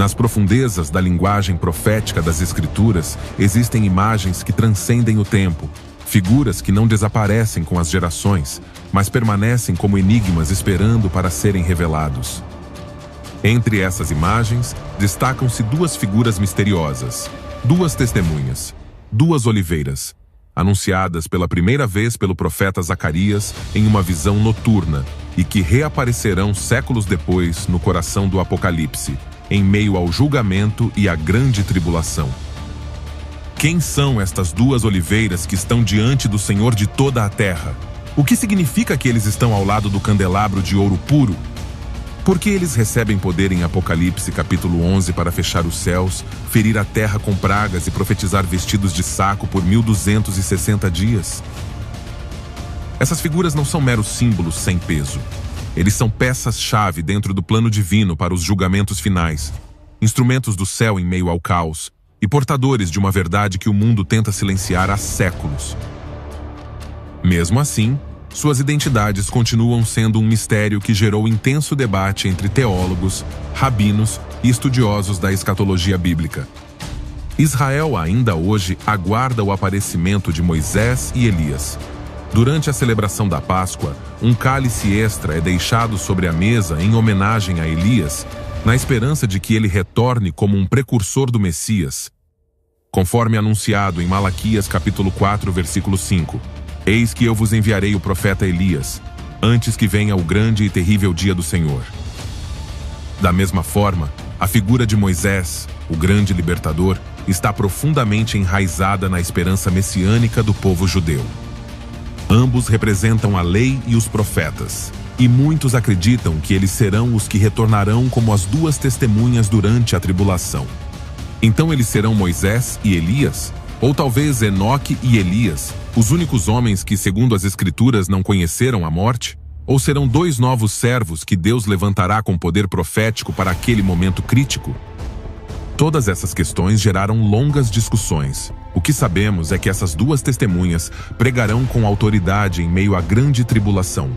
Nas profundezas da linguagem profética das Escrituras, existem imagens que transcendem o tempo, figuras que não desaparecem com as gerações, mas permanecem como enigmas esperando para serem revelados. Entre essas imagens, destacam-se duas figuras misteriosas, duas testemunhas, duas oliveiras, anunciadas pela primeira vez pelo profeta Zacarias em uma visão noturna e que reaparecerão séculos depois no coração do Apocalipse, em meio ao julgamento e à grande tribulação. Quem são estas duas oliveiras que estão diante do Senhor de toda a terra? O que significa que eles estão ao lado do candelabro de ouro puro? Por que eles recebem poder em Apocalipse capítulo 11 para fechar os céus, ferir a terra com pragas e profetizar vestidos de saco por 1260 dias? Essas figuras não são meros símbolos sem peso. Eles são peças-chave dentro do plano divino para os julgamentos finais, instrumentos do céu em meio ao caos e portadores de uma verdade que o mundo tenta silenciar há séculos. Mesmo assim, suas identidades continuam sendo um mistério que gerou intenso debate entre teólogos, rabinos e estudiosos da escatologia bíblica. Israel ainda hoje aguarda o aparecimento de Moisés e Elias. Durante a celebração da Páscoa, um cálice extra é deixado sobre a mesa em homenagem a Elias, na esperança de que ele retorne como um precursor do Messias. Conforme anunciado em Malaquias capítulo 4, versículo 5, eis que eu vos enviarei o profeta Elias, antes que venha o grande e terrível dia do Senhor. Da mesma forma, a figura de Moisés, o grande libertador, está profundamente enraizada na esperança messiânica do povo judeu. Ambos representam a lei e os profetas, e muitos acreditam que eles serão os que retornarão como as duas testemunhas durante a tribulação. Então eles serão Moisés e Elias? Ou talvez Enoque e Elias, os únicos homens que, segundo as Escrituras, não conheceram a morte? Ou serão dois novos servos que Deus levantará com poder profético para aquele momento crítico? Todas essas questões geraram longas discussões. O que sabemos é que essas duas testemunhas pregarão com autoridade em meio à grande tribulação.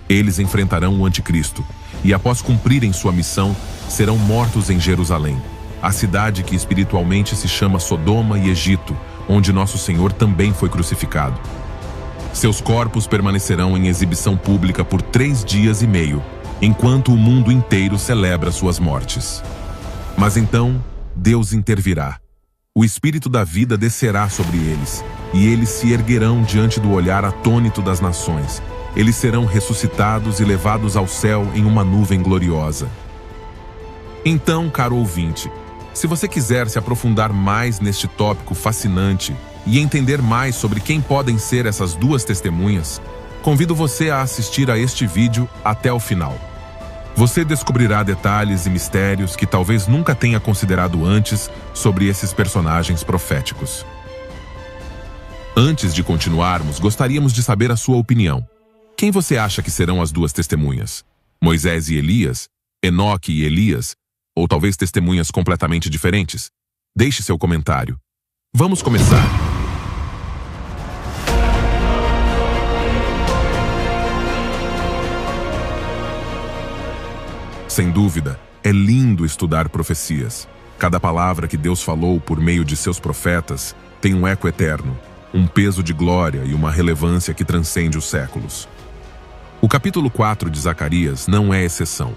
Eles enfrentarão o anticristo e, após cumprirem sua missão, serão mortos em Jerusalém, a cidade que espiritualmente se chama Sodoma e Egito, onde nosso Senhor também foi crucificado. Seus corpos permanecerão em exibição pública por 3 dias e meio, enquanto o mundo inteiro celebra suas mortes. Mas então, Deus intervirá. O Espírito da vida descerá sobre eles, e eles se erguerão diante do olhar atônito das nações. Eles serão ressuscitados e levados ao céu em uma nuvem gloriosa. Então, caro ouvinte, se você quiser se aprofundar mais neste tópico fascinante e entender mais sobre quem podem ser essas duas testemunhas, convido você a assistir a este vídeo até o final. Você descobrirá detalhes e mistérios que talvez nunca tenha considerado antes sobre esses personagens proféticos. Antes de continuarmos, gostaríamos de saber a sua opinião. Quem você acha que serão as duas testemunhas? Moisés e Elias? Enoque e Elias? Ou talvez testemunhas completamente diferentes? Deixe seu comentário. Vamos começar! Sem dúvida, é lindo estudar profecias. Cada palavra que Deus falou por meio de seus profetas tem um eco eterno, um peso de glória e uma relevância que transcende os séculos. O capítulo 4 de Zacarias não é exceção.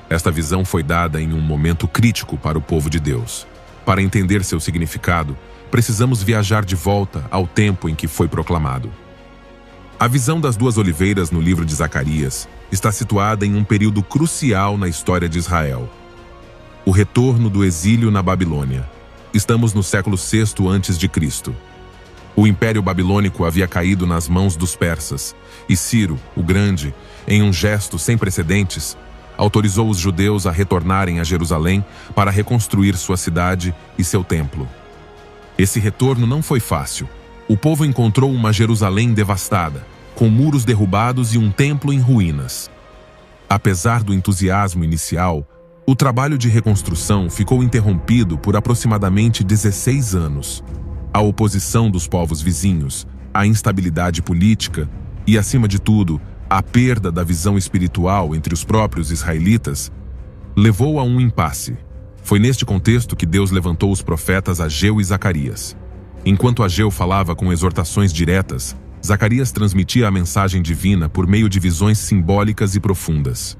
Esta visão foi dada em um momento crítico para o povo de Deus. Para entender seu significado, precisamos viajar de volta ao tempo em que foi proclamado. A visão das duas oliveiras no livro de Zacarias está situada em um período crucial na história de Israel. O retorno do exílio na Babilônia. Estamos no século VI a.C. O Império Babilônico havia caído nas mãos dos persas, e Ciro, o Grande, em um gesto sem precedentes, autorizou os judeus a retornarem a Jerusalém para reconstruir sua cidade e seu templo. Esse retorno não foi fácil. O povo encontrou uma Jerusalém devastada, com muros derrubados e um templo em ruínas. Apesar do entusiasmo inicial, o trabalho de reconstrução ficou interrompido por aproximadamente 16 anos. A oposição dos povos vizinhos, a instabilidade política e, acima de tudo, a perda da visão espiritual entre os próprios israelitas levou a um impasse. Foi neste contexto que Deus levantou os profetas Ageu e Zacarias. Enquanto Ageu falava com exortações diretas, Zacarias transmitia a mensagem divina por meio de visões simbólicas e profundas.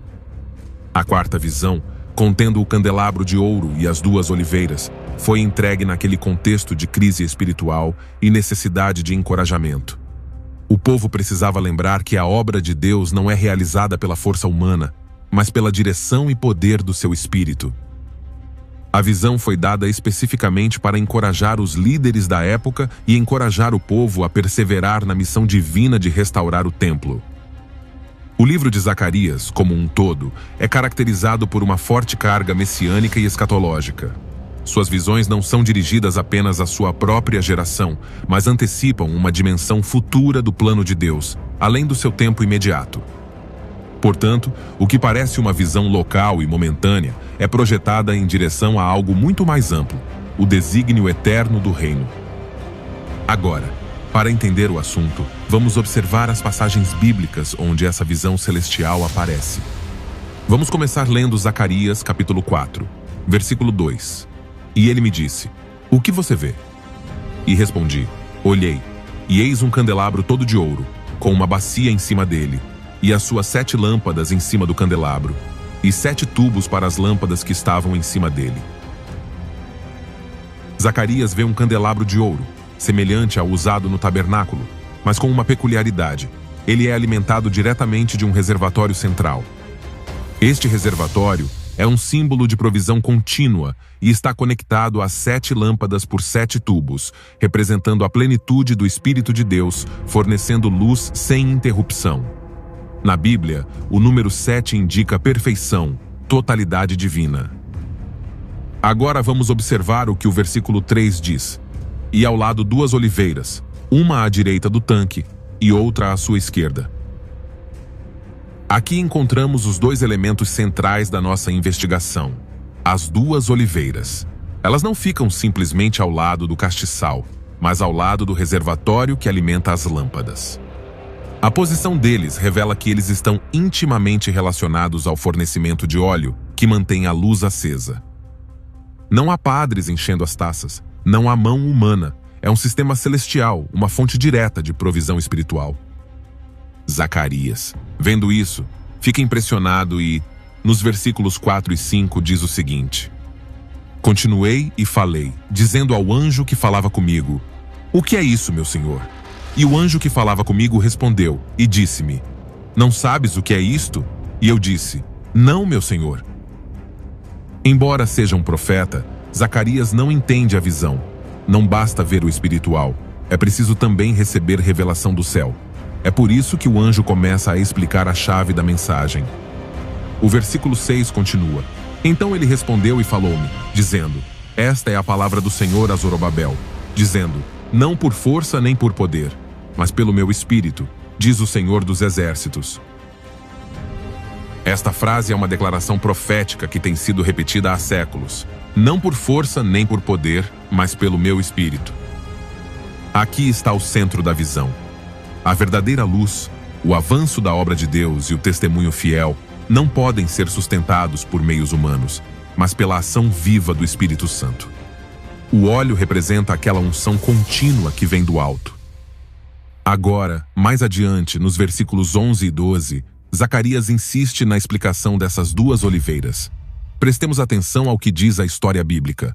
A quarta visão, contendo o candelabro de ouro e as duas oliveiras, foi entregue naquele contexto de crise espiritual e necessidade de encorajamento. O povo precisava lembrar que a obra de Deus não é realizada pela força humana, mas pela direção e poder do seu Espírito. A visão foi dada especificamente para encorajar os líderes da época e encorajar o povo a perseverar na missão divina de restaurar o templo. O livro de Zacarias, como um todo, é caracterizado por uma forte carga messiânica e escatológica. Suas visões não são dirigidas apenas à sua própria geração, mas antecipam uma dimensão futura do plano de Deus, além do seu tempo imediato. Portanto, o que parece uma visão local e momentânea é projetada em direção a algo muito mais amplo, o desígnio eterno do reino. Agora, para entender o assunto, vamos observar as passagens bíblicas onde essa visão celestial aparece. Vamos começar lendo Zacarias, capítulo 4, versículo 2. E ele me disse: "O que você vê?" E respondi: "Olhei, e eis um candelabro todo de ouro, com uma bacia em cima dele, e as suas 7 lâmpadas em cima do candelabro, e 7 tubos para as lâmpadas que estavam em cima dele." Zacarias vê um candelabro de ouro, semelhante ao usado no tabernáculo, mas com uma peculiaridade: ele é alimentado diretamente de um reservatório central. Este reservatório é um símbolo de provisão contínua e está conectado a 7 lâmpadas por 7 tubos, representando a plenitude do Espírito de Deus, fornecendo luz sem interrupção. Na Bíblia, o número 7 indica perfeição, totalidade divina. Agora vamos observar o que o versículo 3 diz. "E ao lado 2 oliveiras, uma à direita do tanque e outra à sua esquerda." Aqui encontramos os 2 elementos centrais da nossa investigação: as 2 oliveiras. Elas não ficam simplesmente ao lado do castiçal, mas ao lado do reservatório que alimenta as lâmpadas. A posição deles revela que eles estão intimamente relacionados ao fornecimento de óleo que mantém a luz acesa. Não há padres enchendo as taças, não há mão humana, é um sistema celestial, uma fonte direta de provisão espiritual. Zacarias, vendo isso, fica impressionado e, nos versículos 4 e 5, diz o seguinte: "Continuei e falei, dizendo ao anjo que falava comigo: 'O que é isso, meu senhor?' E o anjo que falava comigo respondeu e disse-me: 'Não sabes o que é isto?' E eu disse: 'Não, meu senhor.'" Embora seja um profeta, Zacarias não entende a visão. Não basta ver o espiritual, é preciso também receber revelação do céu. É por isso que o anjo começa a explicar a chave da mensagem. O versículo 6 continua: "Então ele respondeu e falou-me, dizendo: Esta é a palavra do Senhor a Zorobabel, dizendo: Não por força nem por poder, mas pelo meu espírito, diz o Senhor dos Exércitos." Esta frase é uma declaração profética que tem sido repetida há séculos. Não por força nem por poder, mas pelo meu espírito. Aqui está o centro da visão. A verdadeira luz, o avanço da obra de Deus e o testemunho fiel não podem ser sustentados por meios humanos, mas pela ação viva do Espírito Santo. O óleo representa aquela unção contínua que vem do alto. Agora, mais adiante, nos versículos 11 e 12, Zacarias insiste na explicação dessas 2 oliveiras. Prestemos atenção ao que diz a história bíblica.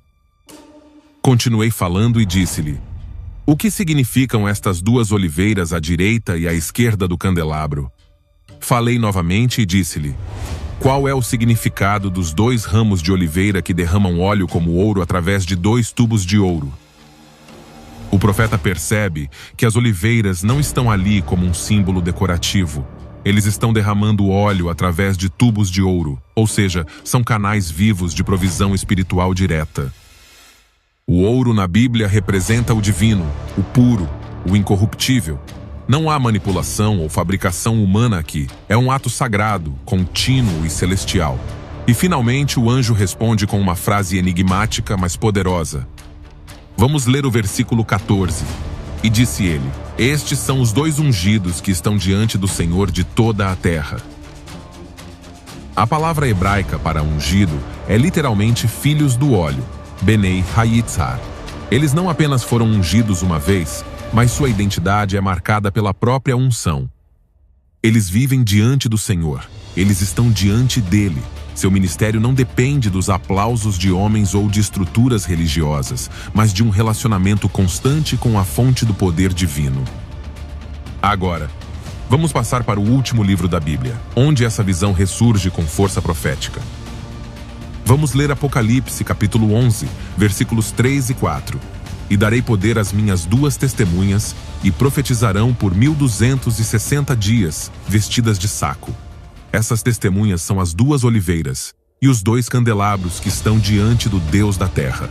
"Continuei falando e disse-lhe: O que significam estas 2 oliveiras à direita e à esquerda do candelabro?" Falei novamente e disse-lhe: "Qual é o significado dos 2 ramos de oliveira que derramam óleo como ouro através de 2 tubos de ouro?" O profeta percebe que as oliveiras não estão ali como um símbolo decorativo. Eles estão derramando óleo através de tubos de ouro, ou seja, são canais vivos de provisão espiritual direta. O ouro na Bíblia representa o divino, o puro, o incorruptível. Não há manipulação ou fabricação humana aqui. É um ato sagrado, contínuo e celestial. E finalmente o anjo responde com uma frase enigmática, mas poderosa. Vamos ler o versículo 14. "E disse ele: Estes são os 2 ungidos que estão diante do Senhor de toda a terra." A palavra hebraica para ungido é literalmente filhos do óleo, Benei Hayitzhar. Eles não apenas foram ungidos uma vez, mas sua identidade é marcada pela própria unção. Eles vivem diante do Senhor, eles estão diante dele. Seu ministério não depende dos aplausos de homens ou de estruturas religiosas, mas de um relacionamento constante com a fonte do poder divino. Agora, vamos passar para o último livro da Bíblia, onde essa visão ressurge com força profética. Vamos ler Apocalipse, capítulo 11, versículos 3 e 4. E darei poder às minhas duas testemunhas, e profetizarão por 1260 dias, vestidas de saco. Essas testemunhas são as duas oliveiras, e os dois candelabros que estão diante do Deus da terra.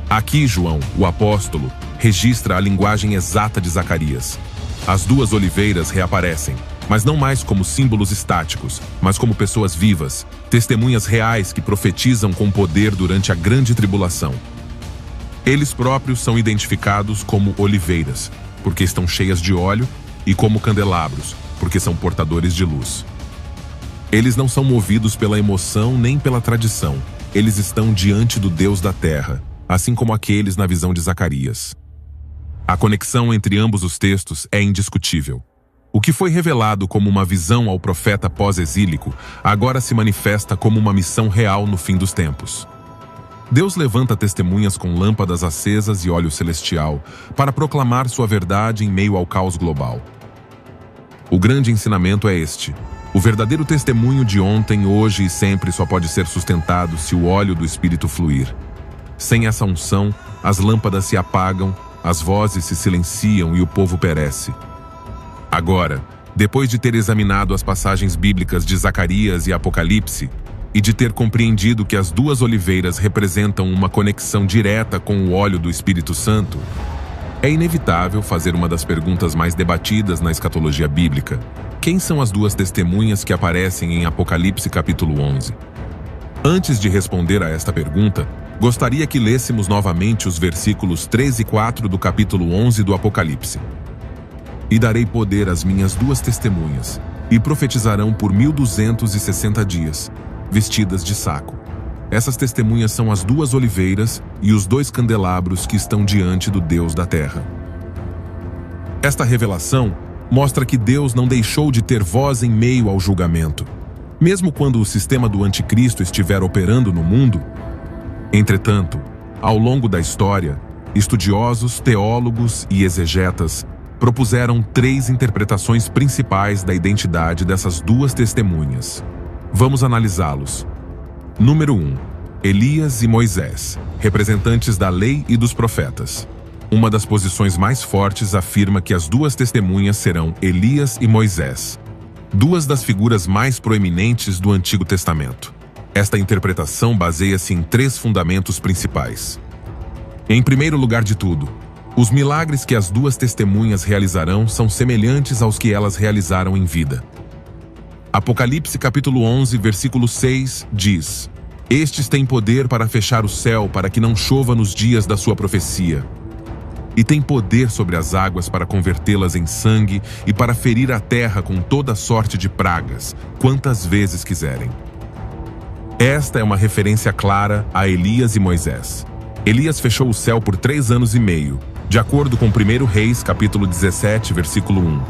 Aqui, João, o apóstolo, registra a linguagem exata de Zacarias. As duas oliveiras reaparecem, mas não mais como símbolos estáticos, mas como pessoas vivas, testemunhas reais que profetizam com poder durante a grande tribulação. Eles próprios são identificados como oliveiras, porque estão cheias de óleo, e como candelabros, porque são portadores de luz. Eles não são movidos pela emoção nem pela tradição. Eles estão diante do Deus da terra, assim como aqueles na visão de Zacarias. A conexão entre ambos os textos é indiscutível. O que foi revelado como uma visão ao profeta pós-exílico, agora se manifesta como uma missão real no fim dos tempos. Deus levanta testemunhas com lâmpadas acesas e óleo celestial para proclamar sua verdade em meio ao caos global. O grande ensinamento é este: o verdadeiro testemunho de ontem, hoje e sempre só pode ser sustentado se o óleo do Espírito fluir. Sem essa unção, as lâmpadas se apagam, as vozes se silenciam e o povo perece. Agora, depois de ter examinado as passagens bíblicas de Zacarias e Apocalipse, e de ter compreendido que as duas oliveiras representam uma conexão direta com o óleo do Espírito Santo, é inevitável fazer uma das perguntas mais debatidas na escatologia bíblica: quem são as duas testemunhas que aparecem em Apocalipse capítulo 11? Antes de responder a esta pergunta, gostaria que lêssemos novamente os versículos 3 e 4 do capítulo 11 do Apocalipse. E darei poder às minhas duas testemunhas, e profetizarão por 1260 dias, vestidas de saco. Essas testemunhas são as duas oliveiras e os dois candelabros que estão diante do Deus da terra. Esta revelação mostra que Deus não deixou de ter voz em meio ao julgamento, mesmo quando o sistema do anticristo estiver operando no mundo. Entretanto, ao longo da história, estudiosos, teólogos e exegetas propuseram 3 interpretações principais da identidade dessas duas testemunhas. Vamos analisá-los. Número 1. Elias e Moisés, representantes da lei e dos profetas. Uma das posições mais fortes afirma que as duas testemunhas serão Elias e Moisés, duas das figuras mais proeminentes do Antigo Testamento. Esta interpretação baseia-se em 3 fundamentos principais. Em primeiro lugar de tudo, os milagres que as duas testemunhas realizarão são semelhantes aos que elas realizaram em vida. Apocalipse capítulo 11, versículo 6 diz: Estes têm poder para fechar o céu para que não chova nos dias da sua profecia. E têm poder sobre as águas para convertê-las em sangue e para ferir a terra com toda sorte de pragas, quantas vezes quiserem. Esta é uma referência clara a Elias e Moisés. Elias fechou o céu por 3 anos e meio, de acordo com 1 Reis capítulo 17, versículo 1.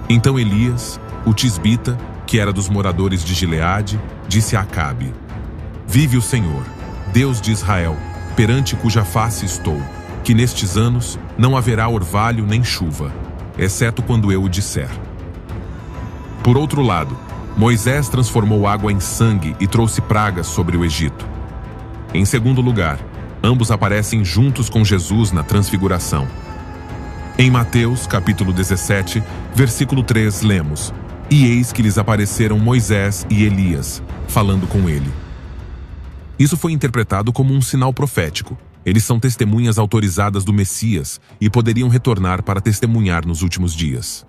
Então Elias, o tisbita, que era dos moradores de Gileade, disse a Acabe: Vive o Senhor, Deus de Israel, perante cuja face estou, que nestes anos não haverá orvalho nem chuva, exceto quando eu o disser. Por outro lado, Moisés transformou água em sangue e trouxe pragas sobre o Egito. Em segundo lugar, ambos aparecem juntos com Jesus na transfiguração. Em Mateus, capítulo 17, versículo 3, lemos: E eis que lhes apareceram Moisés e Elias, falando com ele. Isso foi interpretado como um sinal profético. Eles são testemunhas autorizadas do Messias e poderiam retornar para testemunhar nos últimos dias.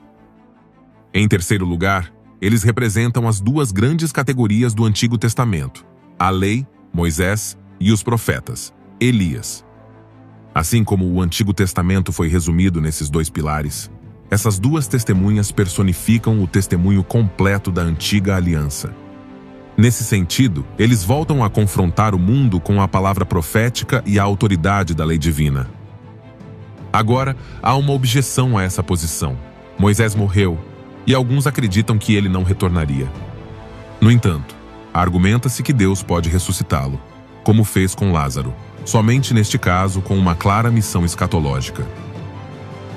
Em terceiro lugar, eles representam as 2 grandes categorias do Antigo Testamento: a lei, Moisés, e os profetas, Elias. Assim como o Antigo Testamento foi resumido nesses 2 pilares, essas duas testemunhas personificam o testemunho completo da antiga aliança. Nesse sentido, eles voltam a confrontar o mundo com a palavra profética e a autoridade da lei divina. Agora, há uma objeção a essa posição. Moisés morreu, e alguns acreditam que ele não retornaria. No entanto, argumenta-se que Deus pode ressuscitá-lo, como fez com Lázaro, somente neste caso com uma clara missão escatológica.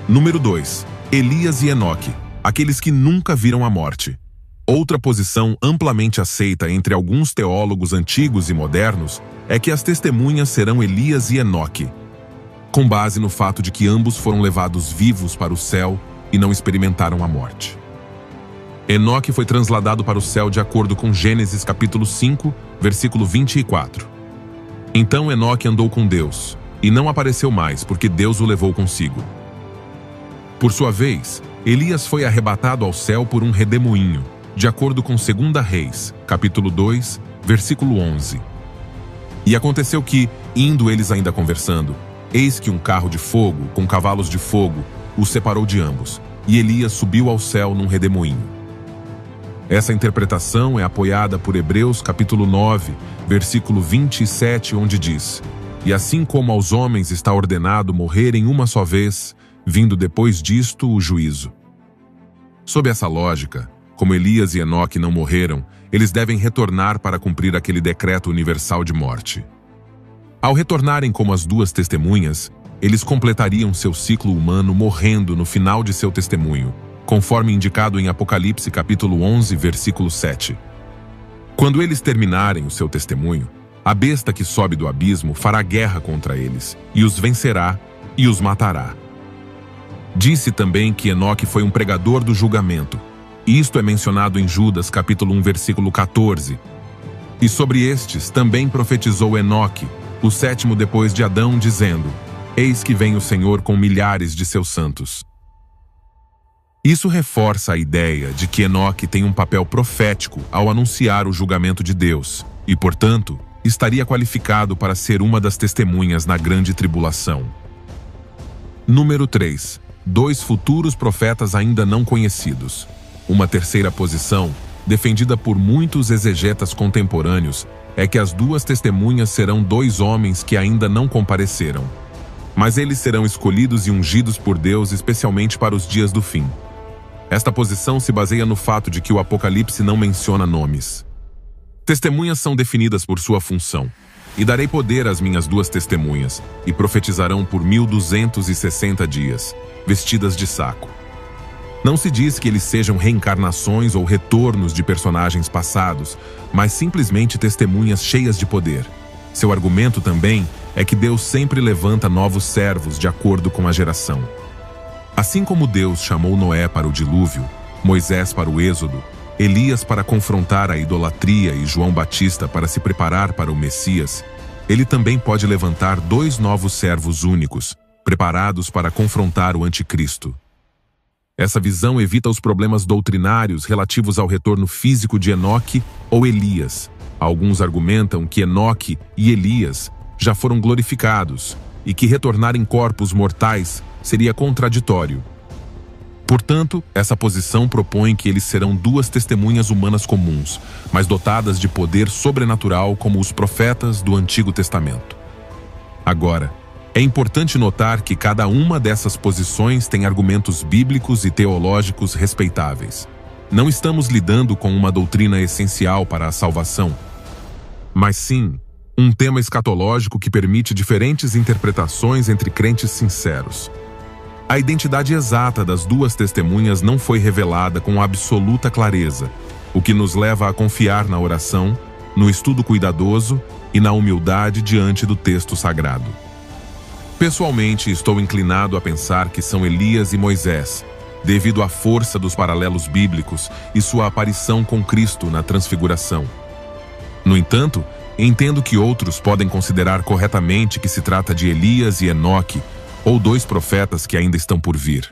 Número 2. Elias e Enoque, aqueles que nunca viram a morte. Outra posição amplamente aceita entre alguns teólogos antigos e modernos é que as testemunhas serão Elias e Enoque, com base no fato de que ambos foram levados vivos para o céu e não experimentaram a morte. Enoque foi transladado para o céu de acordo com Gênesis capítulo 5, versículo 24. Então Enoque andou com Deus, e não apareceu mais, porque Deus o levou consigo. Por sua vez, Elias foi arrebatado ao céu por um redemoinho, de acordo com 2 Reis, capítulo 2, versículo 11. E aconteceu que, indo eles ainda conversando, eis que um carro de fogo, com cavalos de fogo, os separou de ambos, e Elias subiu ao céu num redemoinho. Essa interpretação é apoiada por Hebreus capítulo 9, versículo 27, onde diz: E assim como aos homens está ordenado morrerem uma só vez, vindo depois disto o juízo. Sob essa lógica, como Elias e Enoque não morreram, eles devem retornar para cumprir aquele decreto universal de morte. Ao retornarem como as duas testemunhas, eles completariam seu ciclo humano morrendo no final de seu testemunho, conforme indicado em Apocalipse capítulo 11, versículo 7. Quando eles terminarem o seu testemunho, a besta que sobe do abismo fará guerra contra eles, e os vencerá e os matará. Disse também que Enoque foi um pregador do julgamento. Isto é mencionado em Judas capítulo 1, versículo 14. E sobre estes também profetizou Enoque, o sétimo depois de Adão, dizendo: Eis que vem o Senhor com milhares de seus santos. Isso reforça a ideia de que Enoque tem um papel profético ao anunciar o julgamento de Deus, e, portanto, estaria qualificado para ser uma das testemunhas na grande tribulação. Número 3. 2 futuros profetas ainda não conhecidos. Uma terceira posição, defendida por muitos exegetas contemporâneos, é que as duas testemunhas serão 2 homens que ainda não compareceram. Mas eles serão escolhidos e ungidos por Deus especialmente para os dias do fim. Esta posição se baseia no fato de que o Apocalipse não menciona nomes. Testemunhas são definidas por sua função. E darei poder às minhas 2 testemunhas, e profetizarão por 1260 dias, vestidas de saco. Não se diz que eles sejam reencarnações ou retornos de personagens passados, mas simplesmente testemunhas cheias de poder. Seu argumento também é que Deus sempre levanta novos servos de acordo com a geração. Assim como Deus chamou Noé para o dilúvio, Moisés para o êxodo, Elias para confrontar a idolatria e João Batista para se preparar para o Messias, ele também pode levantar 2 novos servos únicos, preparados para confrontar o anticristo. Essa visão evita os problemas doutrinários relativos ao retorno físico de Enoque ou Elias. Alguns argumentam que Enoque e Elias já foram glorificados e que retornar em corpos mortais seria contraditório. Portanto, essa posição propõe que eles serão 2 testemunhas humanas comuns, mas dotadas de poder sobrenatural como os profetas do Antigo Testamento. Agora, é importante notar que cada uma dessas posições tem argumentos bíblicos e teológicos respeitáveis. Não estamos lidando com uma doutrina essencial para a salvação, mas sim um tema escatológico que permite diferentes interpretações entre crentes sinceros. A identidade exata das 2 testemunhas não foi revelada com absoluta clareza, o que nos leva a confiar na oração, no estudo cuidadoso e na humildade diante do texto sagrado. Pessoalmente, estou inclinado a pensar que são Elias e Moisés, devido à força dos paralelos bíblicos e sua aparição com Cristo na Transfiguração. No entanto, entendo que outros podem considerar corretamente que se trata de Elias e Enoque, ou 2 profetas que ainda estão por vir.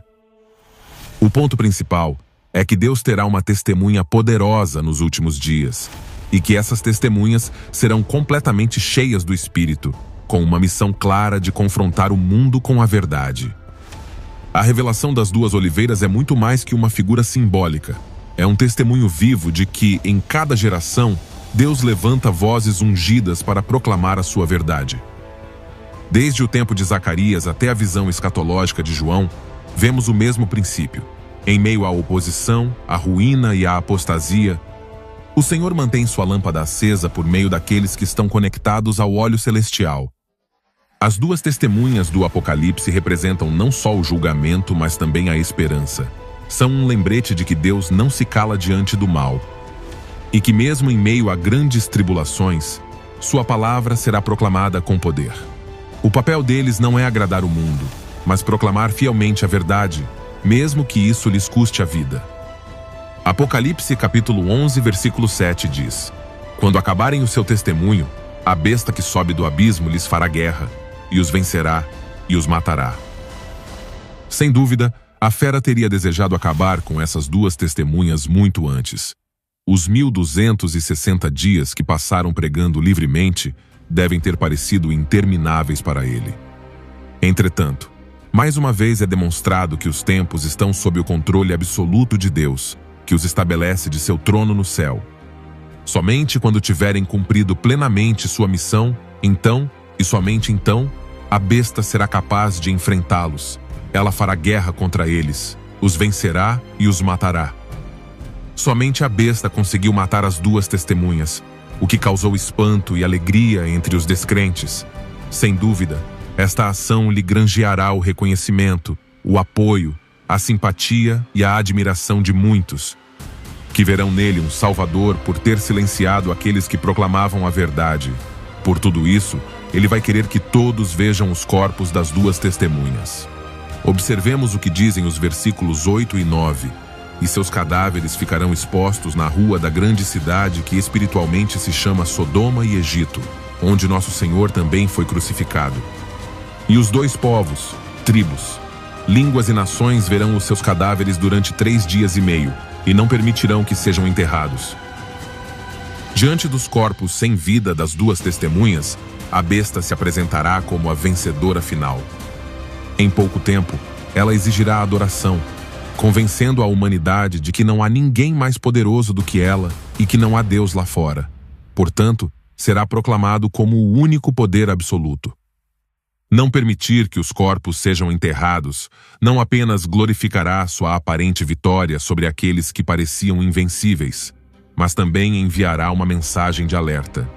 O ponto principal é que Deus terá uma testemunha poderosa nos últimos dias, e que essas testemunhas serão completamente cheias do Espírito, com uma missão clara de confrontar o mundo com a verdade. A revelação das duas oliveiras é muito mais que uma figura simbólica. É um testemunho vivo de que, em cada geração, Deus levanta vozes ungidas para proclamar a sua verdade. Desde o tempo de Zacarias até a visão escatológica de João, vemos o mesmo princípio. Em meio à oposição, à ruína e à apostasia, o Senhor mantém sua lâmpada acesa por meio daqueles que estão conectados ao óleo celestial. As duas testemunhas do Apocalipse representam não só o julgamento, mas também a esperança. São um lembrete de que Deus não se cala diante do mal, e que mesmo em meio a grandes tribulações, sua palavra será proclamada com poder. O papel deles não é agradar o mundo, mas proclamar fielmente a verdade, mesmo que isso lhes custe a vida. Apocalipse capítulo 11, versículo 7 diz: Quando acabarem o seu testemunho, a besta que sobe do abismo lhes fará guerra, e os vencerá, e os matará. Sem dúvida, a fera teria desejado acabar com essas duas testemunhas muito antes. Os 1260 dias que passaram pregando livremente devem ter parecido intermináveis para ele. Entretanto, mais uma vez é demonstrado que os tempos estão sob o controle absoluto de Deus, que os estabelece de seu trono no céu. Somente quando tiverem cumprido plenamente sua missão, então, e somente então, a besta será capaz de enfrentá-los. Ela fará guerra contra eles, os vencerá e os matará. Somente a besta conseguiu matar as duas testemunhas, o que causou espanto e alegria entre os descrentes. Sem dúvida, esta ação lhe granjeará o reconhecimento, o apoio, a simpatia e a admiração de muitos, que verão nele um salvador por ter silenciado aqueles que proclamavam a verdade. Por tudo isso, ele vai querer que todos vejam os corpos das duas testemunhas. Observemos o que dizem os versículos 8 e 9. E seus cadáveres ficarão expostos na rua da grande cidade que espiritualmente se chama Sodoma e Egito, onde nosso Senhor também foi crucificado. E os dois povos, tribos, línguas e nações verão os seus cadáveres durante 3 dias e meio, e não permitirão que sejam enterrados. Diante dos corpos sem vida das duas testemunhas, a besta se apresentará como a vencedora final. Em pouco tempo, ela exigirá adoração, convencendo a humanidade de que não há ninguém mais poderoso do que ela e que não há Deus lá fora. Portanto, será proclamado como o único poder absoluto. Não permitir que os corpos sejam enterrados não apenas glorificará sua aparente vitória sobre aqueles que pareciam invencíveis, mas também enviará uma mensagem de alerta.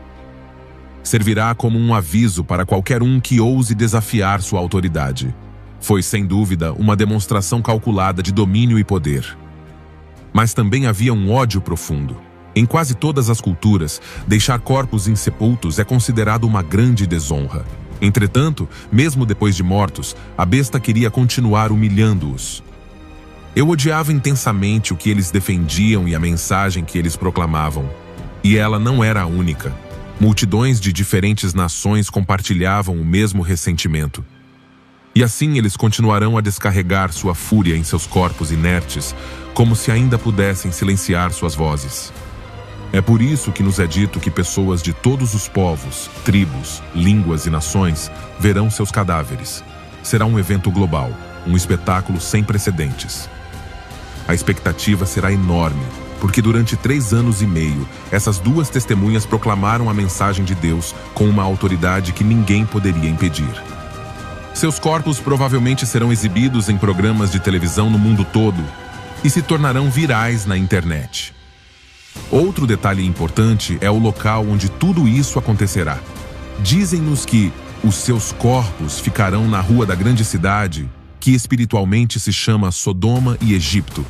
Servirá como um aviso para qualquer um que ouse desafiar sua autoridade. Foi, sem dúvida, uma demonstração calculada de domínio e poder. Mas também havia um ódio profundo. Em quase todas as culturas, deixar corpos insepultos é considerado uma grande desonra. Entretanto, mesmo depois de mortos, a besta queria continuar humilhando-os. Eu odiava intensamente o que eles defendiam e a mensagem que eles proclamavam. E ela não era a única. Multidões de diferentes nações compartilhavam o mesmo ressentimento. E assim eles continuarão a descarregar sua fúria em seus corpos inertes, como se ainda pudessem silenciar suas vozes. É por isso que nos é dito que pessoas de todos os povos, tribos, línguas e nações verão seus cadáveres. Será um evento global, um espetáculo sem precedentes. A expectativa será enorme, porque durante 3 anos e meio, essas duas testemunhas proclamaram a mensagem de Deus com uma autoridade que ninguém poderia impedir. Seus corpos provavelmente serão exibidos em programas de televisão no mundo todo e se tornarão virais na internet. Outro detalhe importante é o local onde tudo isso acontecerá. Dizem-nos que os seus corpos ficarão na rua da grande cidade, que espiritualmente se chama Sodoma e Egito,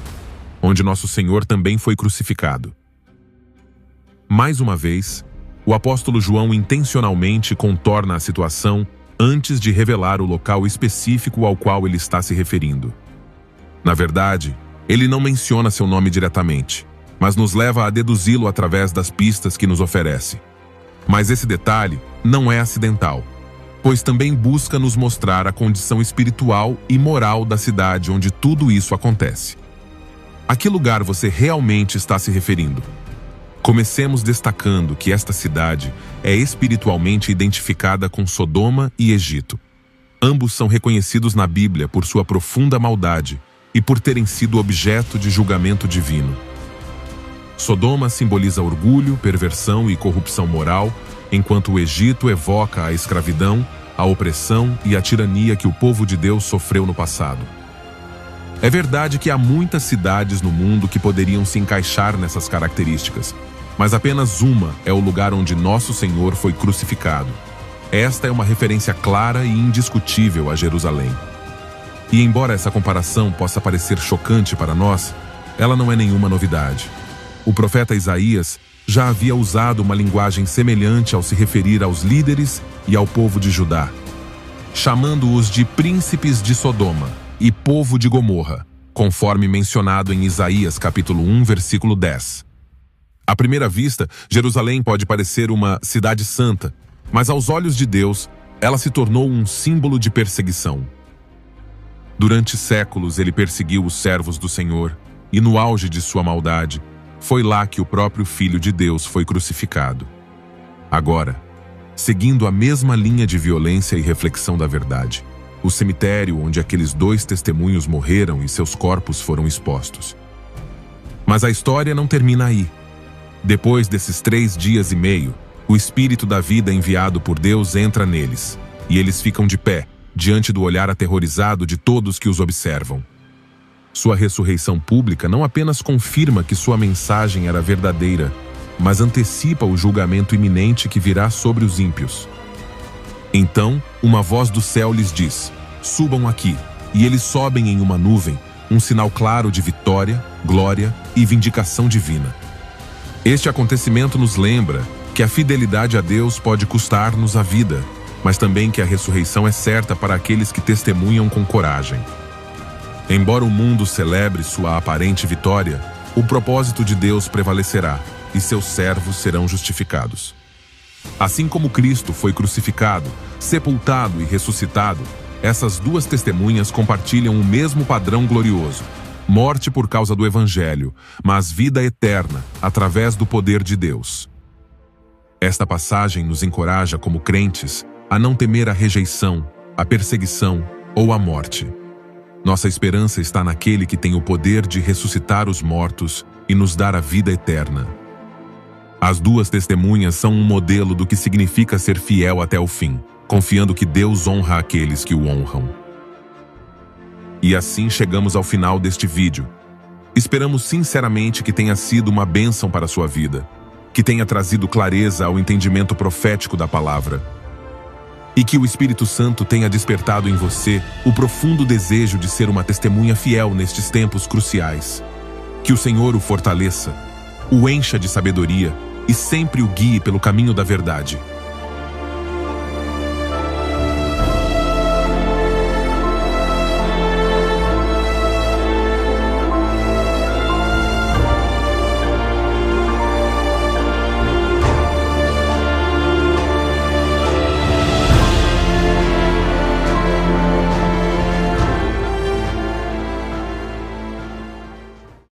onde nosso Senhor também foi crucificado. Mais uma vez, o apóstolo João intencionalmente contorna a situação antes de revelar o local específico ao qual ele está se referindo. Na verdade, ele não menciona seu nome diretamente, mas nos leva a deduzi-lo através das pistas que nos oferece. Mas esse detalhe não é acidental, pois também busca nos mostrar a condição espiritual e moral da cidade onde tudo isso acontece. A que lugar você realmente está se referindo? Comecemos destacando que esta cidade é espiritualmente identificada com Sodoma e Egito. Ambos são reconhecidos na Bíblia por sua profunda maldade e por terem sido objeto de julgamento divino. Sodoma simboliza orgulho, perversão e corrupção moral, enquanto o Egito evoca a escravidão, a opressão e a tirania que o povo de Deus sofreu no passado. É verdade que há muitas cidades no mundo que poderiam se encaixar nessas características, mas apenas uma é o lugar onde nosso Senhor foi crucificado. Esta é uma referência clara e indiscutível a Jerusalém. E embora essa comparação possa parecer chocante para nós, ela não é nenhuma novidade. O profeta Isaías já havia usado uma linguagem semelhante ao se referir aos líderes e ao povo de Judá, chamando-os de príncipes de Sodoma e povo de Gomorra, conforme mencionado em Isaías capítulo 1, versículo 10. À primeira vista, Jerusalém pode parecer uma cidade santa, mas aos olhos de Deus, ela se tornou um símbolo de perseguição. Durante séculos ele perseguiu os servos do Senhor, e no auge de sua maldade, foi lá que o próprio Filho de Deus foi crucificado. Agora, seguindo a mesma linha de violência e reflexão da verdade, o cemitério onde aqueles 2 testemunhos morreram e seus corpos foram expostos. Mas a história não termina aí. Depois desses 3 dias e meio, o Espírito da vida enviado por Deus entra neles, e eles ficam de pé, diante do olhar aterrorizado de todos que os observam. Sua ressurreição pública não apenas confirma que sua mensagem era verdadeira, mas antecipa o julgamento iminente que virá sobre os ímpios. Então, uma voz do céu lhes diz: subam aqui, e eles sobem em uma nuvem, um sinal claro de vitória, glória e vindicação divina. Este acontecimento nos lembra que a fidelidade a Deus pode custar-nos a vida, mas também que a ressurreição é certa para aqueles que testemunham com coragem. Embora o mundo celebre sua aparente vitória, o propósito de Deus prevalecerá e seus servos serão justificados. Assim como Cristo foi crucificado, sepultado e ressuscitado, essas 2 testemunhas compartilham o mesmo padrão glorioso: morte por causa do Evangelho, mas vida eterna através do poder de Deus. Esta passagem nos encoraja como crentes a não temer a rejeição, a perseguição ou a morte. Nossa esperança está naquele que tem o poder de ressuscitar os mortos e nos dar a vida eterna. As 2 testemunhas são um modelo do que significa ser fiel até o fim, confiando que Deus honra aqueles que o honram. E assim chegamos ao final deste vídeo. Esperamos sinceramente que tenha sido uma bênção para a sua vida, que tenha trazido clareza ao entendimento profético da palavra, e que o Espírito Santo tenha despertado em você o profundo desejo de ser uma testemunha fiel nestes tempos cruciais. Que o Senhor o fortaleça, o encha de sabedoria e sempre o guie pelo caminho da verdade.